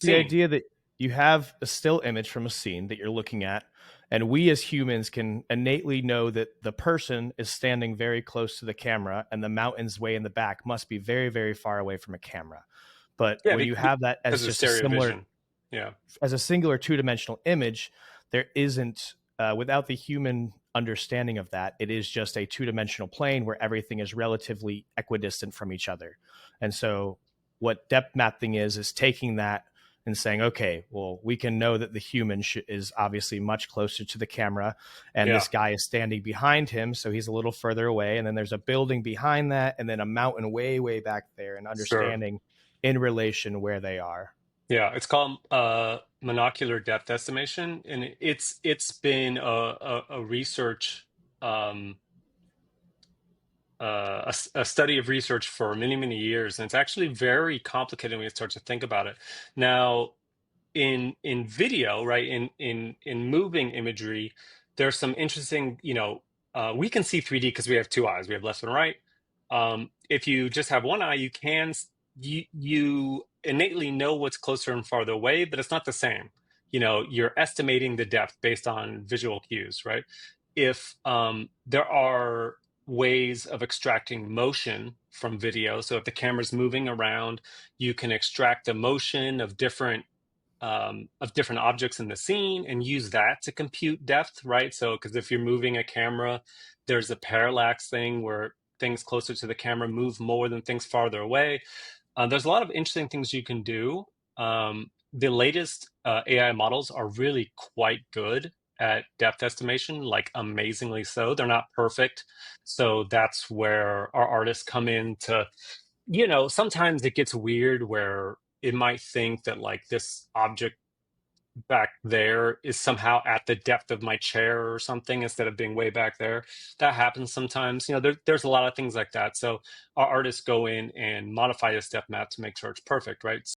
the scene. idea that you have a still image from a scene that you're looking at, and we as humans can innately know that the person is standing very close to the camera and the mountains way in the back must be very, very far away from a camera. But Yeah, when you have that as because of just a stereo similar, vision. Yeah, as a singular two-dimensional image, there isn't without the human understanding of that, it is just a two-dimensional plane where everything is relatively equidistant from each other. And so what depth mapping is taking that and saying, okay, well, we can know that the human is obviously much closer to the camera, and yeah, this guy is standing behind him, so he's a little further away, and then there's a building behind that, and then a mountain way, way back there, and sure. understanding in relation where they are. Yeah, it's called monocular depth estimation, and it's been a research um, a study of research for many years, and it's actually very complicated when you start to think about it. Now, in video, right, in moving imagery, there's some interesting, we can see 3D because we have two eyes, we have left and right. If you just have one eye, you innately know what's closer and farther away, but it's not the same. You're estimating the depth based on visual cues, right? If there are ways of extracting motion from video, so if the camera's moving around, you can extract the motion of different objects in the scene and use that to compute depth, right? So, because if you're moving a camera, there's a parallax thing where things closer to the camera move more than things farther away. There's a lot of interesting things you can do. The latest AI models are really quite good at depth estimation, like amazingly so. They're not perfect. So that's where our artists come in to, sometimes it gets weird where it might think that like this object back there is somehow at the depth of my chair or something instead of being way back there. That happens sometimes. There's a lot of things like that. So our artists go in and modify this depth map to make sure it's perfect, right?